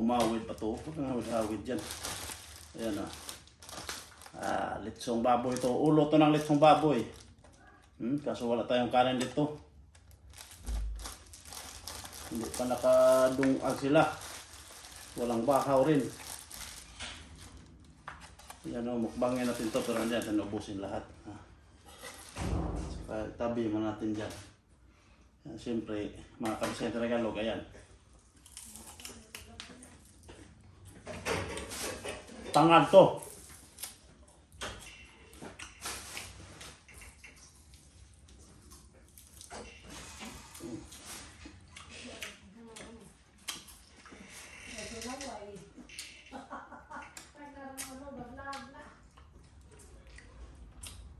umawid pa to. Awid dyan. Ayan o. Litsong baboy to. Ulo to ng litsong baboy. Kaso wala tayong kanin dito. Hindi pa nakadungag sila. Walang bakaw rin. Yan o, mukbangin natin to. Pero hindi natin ubusin lahat. Saka tabi mo natin dyan. Yan, siyempre, mga kabisay Tagalog, ayan. Tangad to.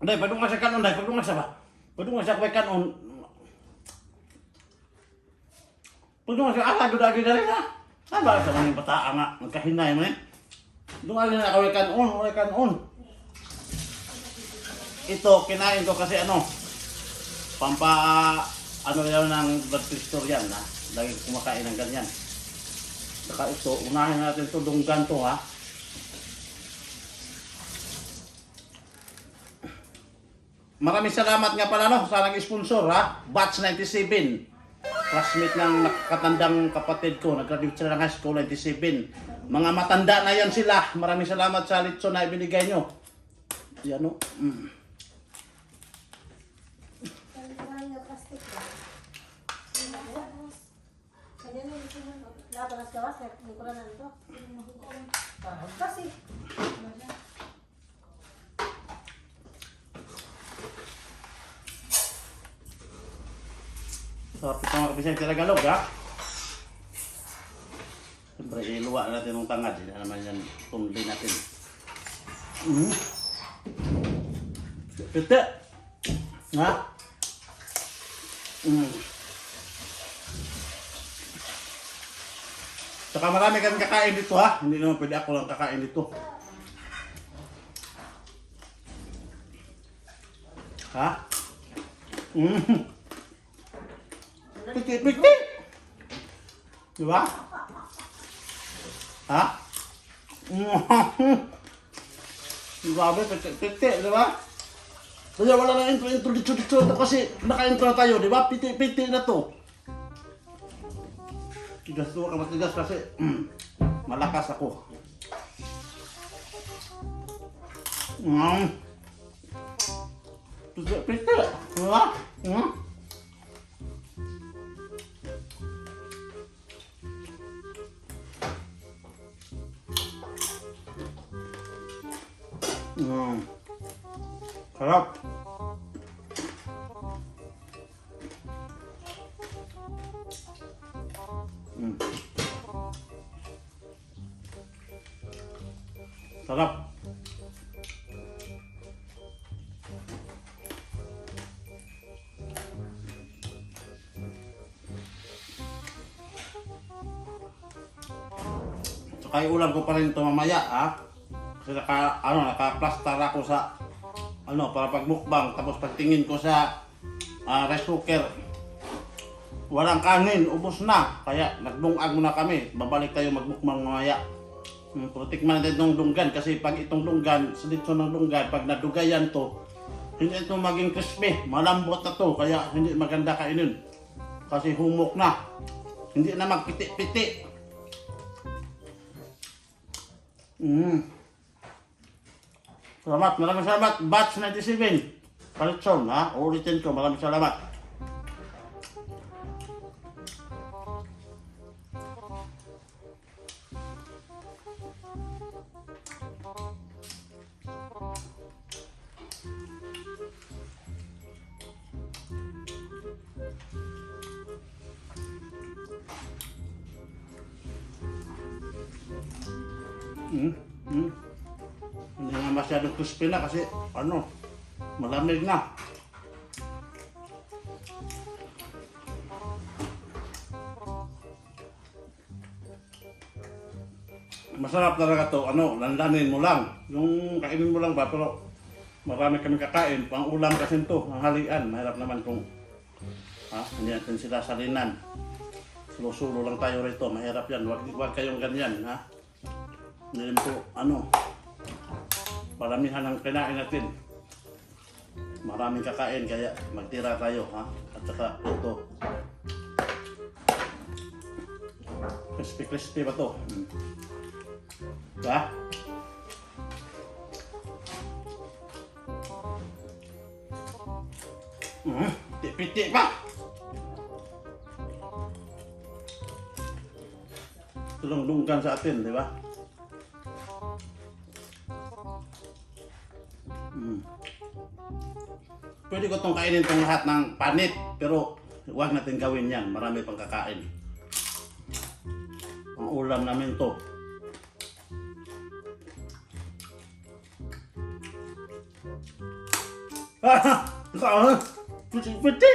Day, padung sa kanon, day, padung sa ba? Padung sa kay kanon. Padung sa dudagi dari na. Aba sa mga bata nga, magkahinay mo eh. Dungali na kay kanon. Ito kinain ko kasi ano, ano yan ng blood pressure yan ha. Lagi kumakain ng ganyan. Saka ito, unahin natin ito dunggan to ha. Maraming salamat nga pala no, sa nag-sponsor ha, Batch 97. Classmate ng nakatandang kapatid ko, nag-graduate sila ng high school 97. Mga matanda na yan sila. Maraming salamat sa litson na ibinigay nyo. Yan o. Sarap ito mga kabisay Tagalog ha. Siyempre iluwa natin ng tangad. Hindi naman yan tumli natin. Pite. Ha? Saka marami kami kakain dito ha. Hindi naman pwede ako lang kakain dito. Ha? Piti-piti. Diba? Ha? Grabe, piti-piti, diba? Kaya wala na intro dito kasi naka-intro tayo, diba? Piti-piti na to. Tigas to, matigas kasi malakas ako. Piti-piti, diba? Sarap. Sarap. So kaya ulam ko pa rin ito mamaya ha. Kasi naka-plaster ako sa para pagmukbang, tapos pagtingin ko sa rice cooker, walang kanin, ubos na. Kaya nagdungag muna kami, babalik tayo magmukbang mamaya. Pero tikman natin itong dunggan, kasi pag itong dunggan, sa dito ng dunggan, pag nadugayan to, hindi ito maging crispy, malambot na to, kaya hindi maganda kainin. Kasi humok na, hindi na magpiti-piti. Salamat, maraming salamat. Batch 97. Palitson, ha? Ulitin ko, maraming salamat. Hindi nga masyadong crispy na kasi malamig na. Masarap talaga to, landanin mo lang. Yung kainin mo lang ba, pero marami kami kakain. Pang ulam kasi to, ang halian. Mahirap naman kung hindi natin sila salinan. Sulo-sulo lang tayo rito. Mahirap yan. Huwag kayong ganyan, ha? Hindi po, maramihan ang kinain natin. Maraming kakain, kaya magtira tayo, ha? At saka ito. Crispy ba to? Diba? Piti pa! Tulong-dunggan sa atin, di ba? Pwede ko itong kainin itong lahat ng panit, pero huwag natin gawin yan. Marami pang kakain. Ang ulam namin to. Piti!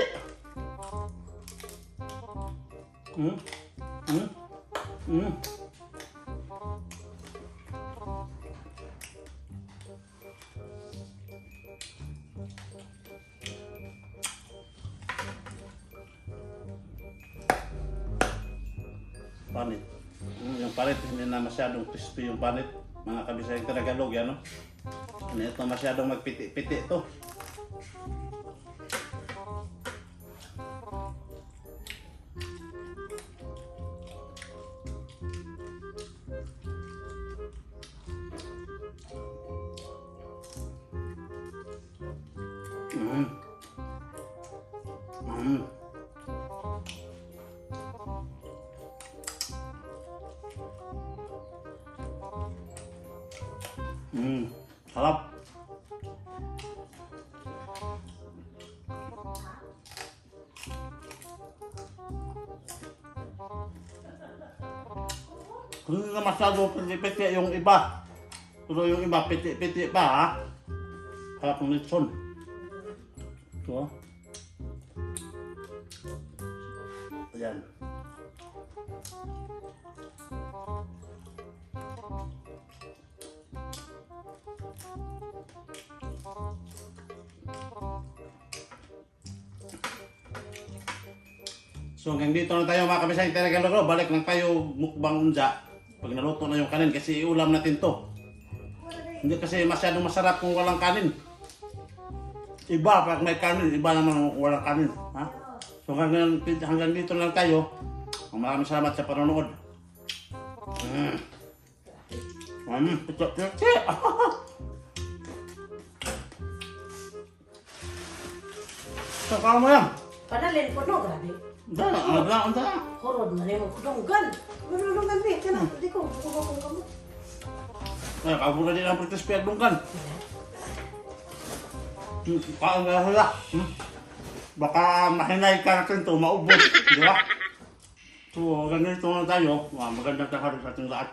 Panit. Yung panit, hindi na masyadong crispy yung panit. Mga kabisayang Tagalog, yan, no? Hindi ito masyadong magpiti-piti ito. Sarap. Kung hindi na masyado piti-piti yung iba. Pero yung iba piti-piti pa, ha? Kaya kung litson. Ito. Ayan. So hanggang dito na tayo mga kabisayang Tagalog. Balik lang tayo mukbang unja. Pag naluto na yung kanin kasi iulam natin to. Hindi kasi masyadong masarap kung walang kanin. Iba pag may kanin, iba naman kung walang kanin. Ha? So hanggang dito na lang tayo. Maraming salamat sa panonood. Piti. Saka mo yan. Padalin ko no, grabe. Anda. Horod na rin mo kudunggan. Kudunggan ni, kana, di ko, kung kamo. Ay, kabura din ang pritis dungkan. Kaang gahula. Baka mahinay ka natin ito, maubos. Di ba? So, ganito na tayo. Magandang tanghali sa ating lahat.